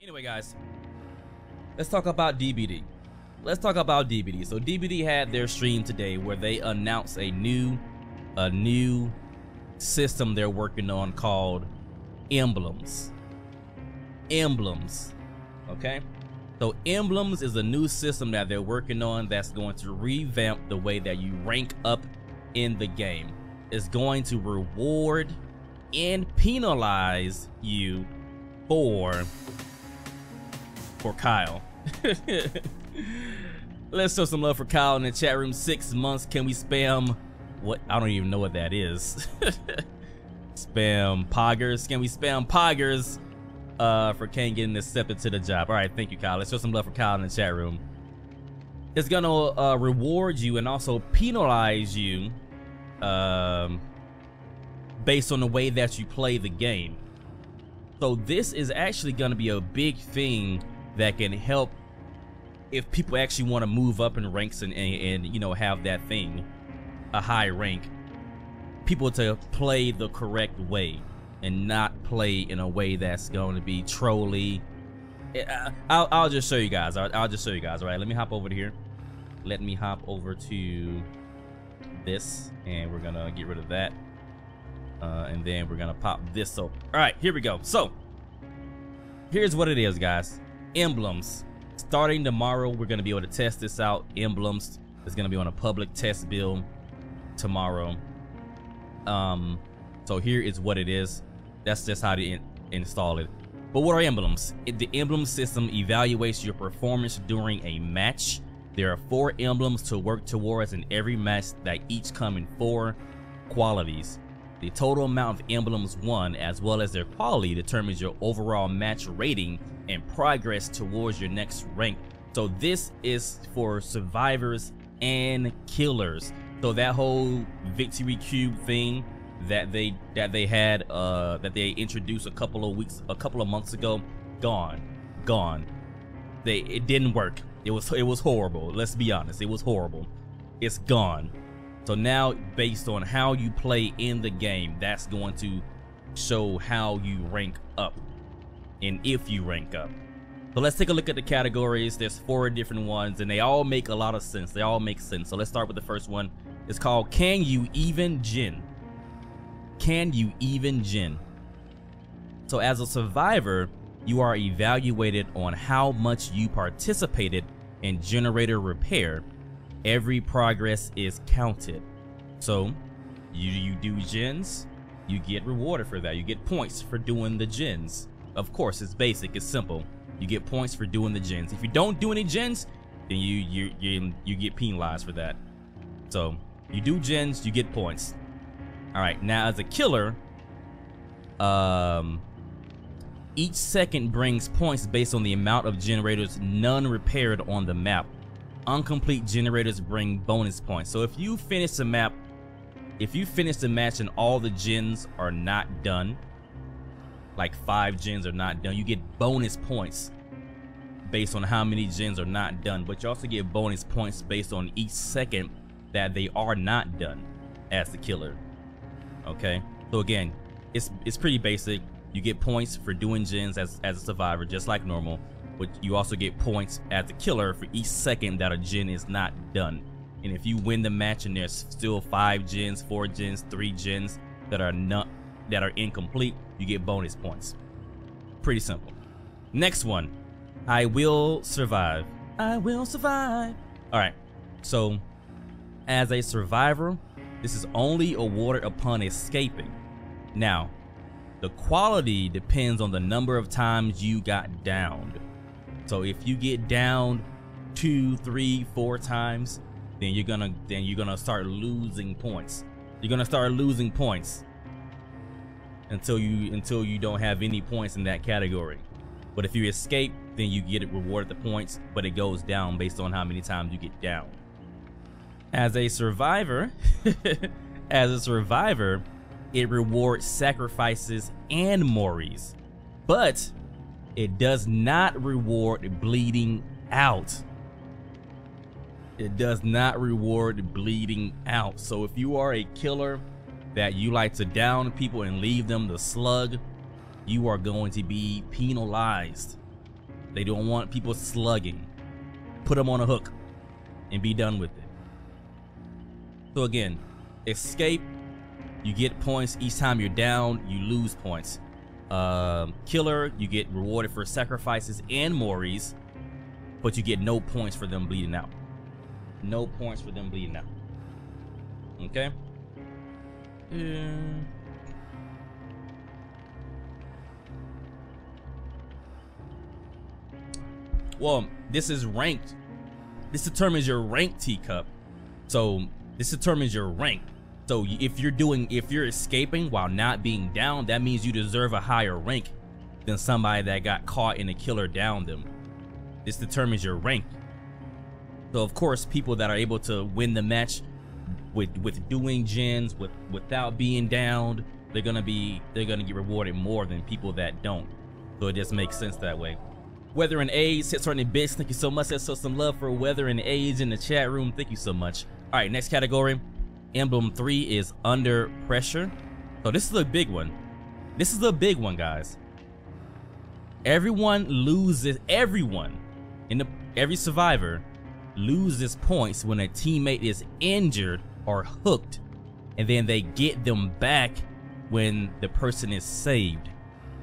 Anyway, guys, let's talk about DBD. So DBD had their stream today where they announced a new system they're working on called Emblems. Okay, so Emblems is a new system that they're working on that's going to revamp the way that you rank up in the game. It's going to reward and penalize you for Kyle. Let's show some love for Kyle in the chat room. 6 months. Can we spam what? I don't even know what that is. Spam poggers. Can we spam poggers for Kane getting accepted to the job? All right, thank you, Kyle. Let's show some love for Kyle in the chat room. It's gonna reward you and also penalize you based on the way that you play the game. So this is actually gonna be a big thing that can help if people actually want to move up in ranks and you know, have that thing, a high rank, people to play the correct way and not play in a way that's going to be trolly. I'll just show you guys. I'll just show you guys. All right, let me hop over to here. Let me hop over to this, and we're gonna get rid of that, and then we're gonna pop this. So, all right, here we go. So here's what it is, guys. Emblems. Starting tomorrow, we're going to be able to test this out. Emblems is going to be on a public test build tomorrow. So here is what it is. That's just how to install it. But what are emblems? The emblem system evaluates your performance during a match. There are 4 emblems to work towards in every match that each come in 4 qualities. The total amount of emblems won, as well as their quality, determines your overall match rating and progress towards your next rank. So this is for survivors and killers. So that whole victory cube thing that they had that they introduced a couple of months ago, gone. It didn't work. It was horrible. Let's be honest, it was horrible. It's gone. So now, based on how you play in the game, that's going to show how you rank up and if you rank up. So let's take a look at the categories. There's 4 different ones and they all make a lot of sense. They all make sense. So let's start with the first one. It's called Can You Even Gen? Can you even gen? So as a survivor, you are evaluated on how much you participated in generator repair. Every progress is counted. So you do gens, you get rewarded for that. You get points for doing the gens. Of course, it's basic, it's simple. You get points for doing the gens. If you don't do any gens, then you get penalized for that. So you do gens, you get points. All right, now as a killer, each second brings points based on the amount of generators none repaired on the map. Incomplete generators bring bonus points. So if you finish the map, if you finish the match and all the gens are not done, like 5 gens are not done, you get bonus points based on how many gens are not done. But you also get bonus points based on each second that they are not done as the killer. Okay, so again, it's pretty basic. You get points for doing gens as a survivor, just like normal. But you also get points as a killer for each second that a gen is not done. And if you win the match and there's still 5 gens, 4 gens, 3 gens that are incomplete, you get bonus points. Pretty simple. Next one, I will survive. I will survive. All right, so as a survivor, this is only awarded upon escaping. Now, the quality depends on the number of times you got downed. So if you get downed 2, 3, 4 times, then you're gonna start losing points. You're gonna start losing points until you don't have any points in that category. But if you escape, then you get rewarded the points, but it goes down based on how many times you get down. As a survivor, it rewards sacrifices and mores, but it does not reward bleeding out. It does not reward bleeding out. So if you are a killer that you like to down people and leave them to slug, you are going to be penalized. They don't want people slugging. Put them on a hook and be done with it. So again, escape, you get points each time you're down, you lose points. Killer, you get rewarded for sacrifices and Moris, but you get no points for them bleeding out. No points for them bleeding out. Okay? Well, this is ranked. This determines your rank, teacup. So this determines your rank. So if you're escaping while not being down, that means you deserve a higher rank than somebody that got caught and the killer downed them. This determines your rank. So of course, people that are able to win the match with doing gens without being downed, they're gonna get rewarded more than people that don't. So it just makes sense that way. Weather and AIDS hits on the bits. Thank you so much. Let's show some love for Weather and AIDS in the chat room. Thank you so much. All right, next category. Emblem 3 is Under Pressure. So this is a big one. This is a big one, guys. Everyone loses. Every survivor loses points when a teammate is injured or hooked, and then they get them back when the person is saved.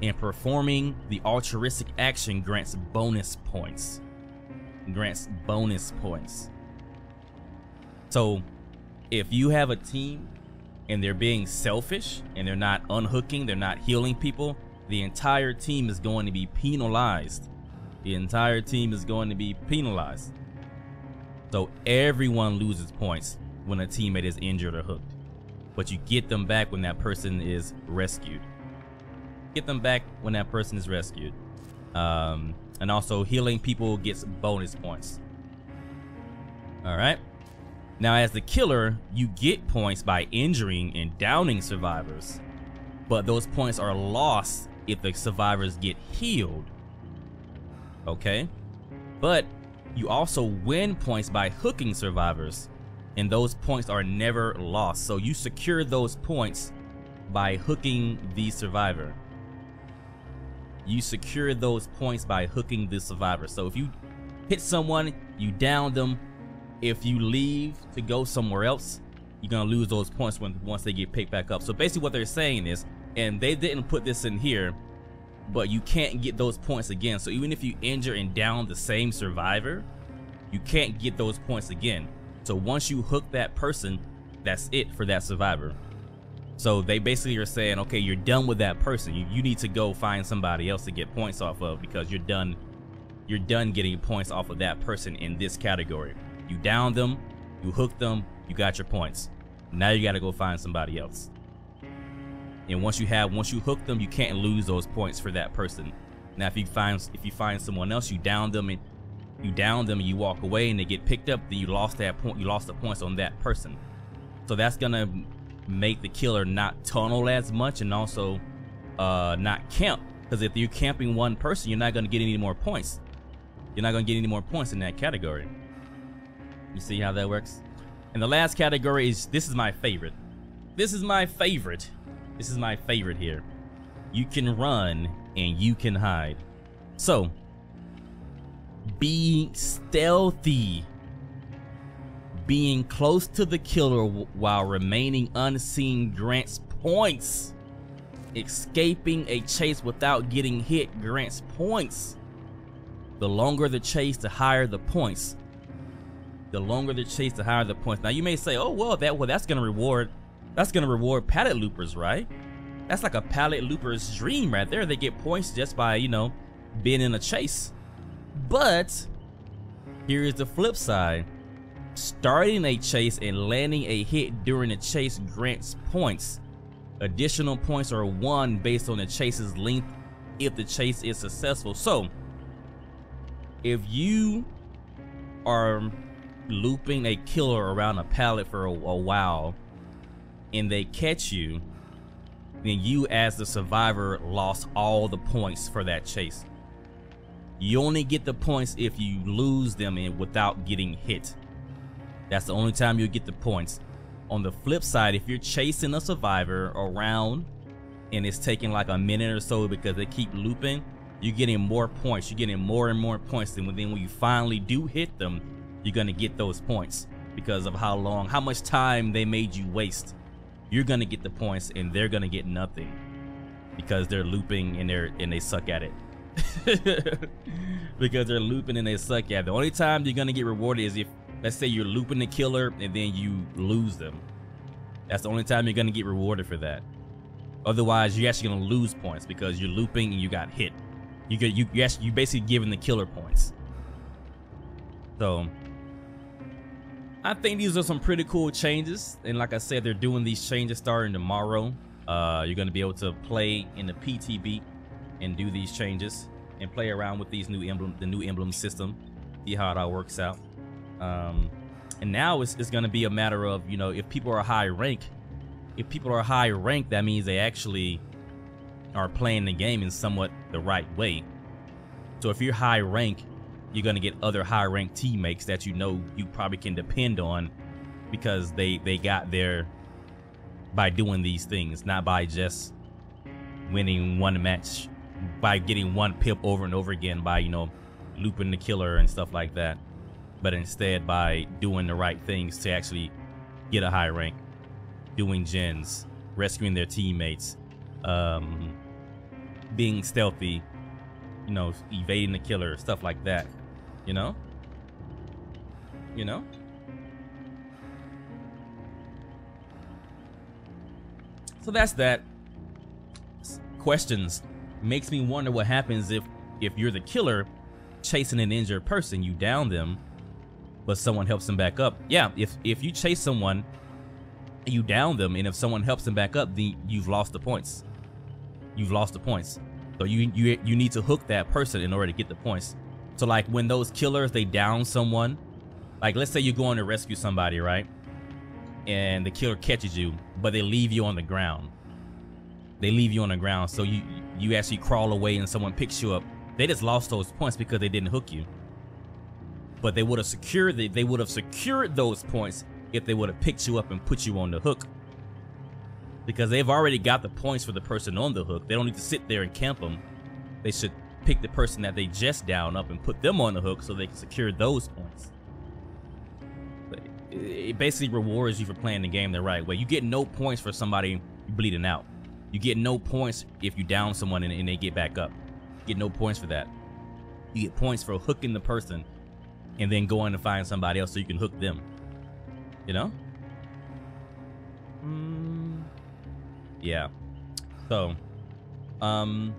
And performing the altruistic action grants bonus points. So if you have a team and they're being selfish and they're not unhooking, they're not healing people, the entire team is going to be penalized. The entire team is going to be penalized. So everyone loses points when a teammate is injured or hooked, but you get them back when that person is rescued. Get them back when that person is rescued. And also healing people gets bonus points. All right. Now as the killer, you get points by injuring and downing survivors, but those points are lost if the survivors get healed. Okay. But you also win points by hooking survivors, and those points are never lost. So you secure those points by hooking the survivor. You secure those points by hooking the survivor. So if you hit someone, you down them. If you leave to go somewhere else, you're gonna lose those points once they get picked back up. So basically what they're saying is, and they didn't put this in here, but you can't get those points again. So even if you injure and down the same survivor, you can't get those points again. So once you hook that person, that's it for that survivor. So they basically are saying, okay, you're done with that person. You need to go find somebody else to get points off of, because you're done getting points off of that person in this category. You downed them, you hooked them, you got your points. Now you gotta go find somebody else. And once you hook them, you can't lose those points for that person. Now if you find someone else, you down them and you walk away and they get picked up, then you lost that point. You lost the points on that person. So that's gonna make the killer not tunnel as much, and also not camp, because if you're camping one person, you're not going to get any more points. You're not going to get any more points in that category. You see how that works? And the last category is, this is my favorite. This is my favorite here. You can run and you can hide. So be stealthy. Being close to the killer while remaining unseen grants points. Escaping a chase without getting hit grants points. The longer the chase, the higher the points. The longer the chase, the higher the points. Now you may say, oh well, that's gonna reward pallet loopers, right? That's like a pallet looper's dream right there. They get points just by, you know, being in a chase. But here is the flip side. Starting a chase and landing a hit during the chase grants points. Additional points are won based on the chase's length if the chase is successful. So if you are looping a killer around a pallet for a while and they catch you, then you as the survivor lost all the points for that chase. You only get the points if you lose them without getting hit. That's the only time you'll get the points. On the flip side, if you're chasing a survivor around and it's taking like a minute or so because they keep looping, you're getting more points. You're getting more and more points. And then when you finally do hit them, you're gonna get those points because of how much time they made you waste. You're gonna get the points, and they're gonna get nothing because they're looping and they suck at it. Because they're looping and they suck at it. The only time you're gonna get rewarded is if, let's say, you're looping the killer and then you lose them. That's the only time you're gonna get rewarded for that. Otherwise, you're actually gonna lose points because you're looping and you got hit. You basically giving the killer points. So I think these are some pretty cool changes, and like I said, they're doing these changes starting tomorrow. You're gonna be able to play in the PTB and do these changes and play around with these the new emblem system, see how it all works out. And now it's gonna be a matter of, you know, if people are high rank, that means they actually are playing the game in somewhat the right way. So if you're high rank, you're gonna get other high rank teammates that you know you probably can depend on because they got there by doing these things, not by just winning one match, by getting one pip over and over again, by, you know, looping the killer and stuff like that, but instead by doing the right things to actually get a high rank, doing gens, rescuing their teammates, being stealthy, you know, evading the killer, stuff like that, you know. So that's that. Questions. Makes me wonder what happens if you're the killer chasing an injured person. You down them, but someone helps them back up. Yeah, if you chase someone, you down them, and if someone helps them back up, then you've lost the points. You've lost the points. So you need to hook that person in order to get the points. So like when those killers, they down someone, like let's say you're going to rescue somebody, right? And the killer catches you, but they leave you on the ground. They leave you on the ground, so you actually crawl away and someone picks you up. They just lost those points because they didn't hook you. But they would have secured those points if they would have picked you up and put you on the hook. Because they've already got the points for the person on the hook. They don't need to sit there and camp them. They should pick the person that they just down up and put them on the hook so they can secure those points. It basically rewards you for playing the game the right way. You get no points for somebody bleeding out. You get no points if you down someone and they get back up. You get no points for that. You get points for hooking the person and then going to find somebody else so you can hook them. You know? Yeah. So, I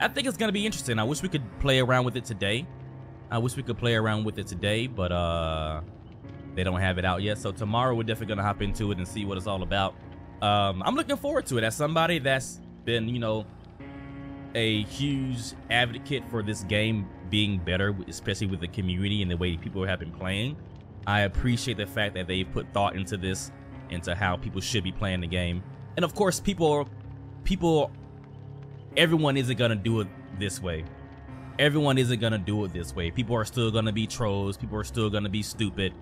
think it's gonna be interesting. I wish we could play around with it today. But they don't have it out yet. So tomorrow we're definitely gonna hop into it and see what it's all about. I'm looking forward to it. As somebody that's been, you know, a huge advocate for this game being better, especially with the community and the way people have been playing, I appreciate the fact that they put thought into this, into how people should be playing the game. And of course, everyone isn't gonna do it this way. Everyone isn't gonna do it this way. People are still gonna be trolls. People are still gonna be stupid.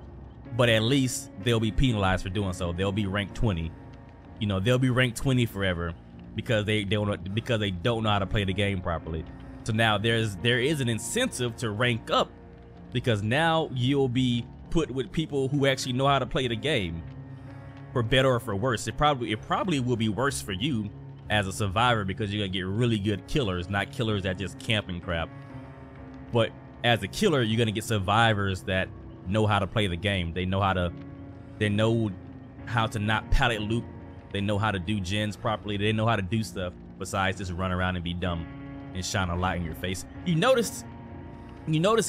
But at least they'll be penalized for doing so. They'll be ranked 20. You know, they'll be ranked 20 forever because they don't know how to play the game properly. So now there is an incentive to rank up, because now you'll be put with people who actually know how to play the game, for better or for worse. It probably will be worse for you as a survivor, because you're gonna get really good killers, not killers that just camp and crap. But as a killer, you're gonna get survivors that know how to play the game. They know how to not pallet loop. They know how to do gens properly. They know how to do stuff besides just run around and be dumb and shine a light in your face. You notice,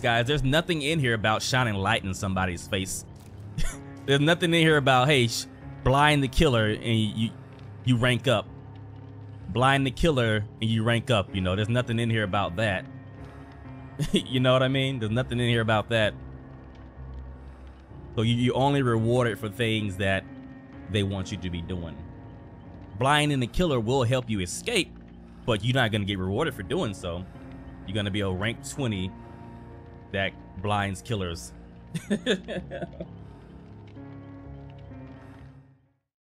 guys, there's nothing in here about shining light in somebody's face. There's nothing in here about, hey, blind the killer and you rank up. Blind the killer and you rank up. You know, there's nothing in here about that. You know what I mean? There's nothing in here about that. So you only rewarded for things that they want you to be doing. Blinding the killer will help you escape, but you're not going to get rewarded for doing so. You're going to be a rank 20 that blinds killers.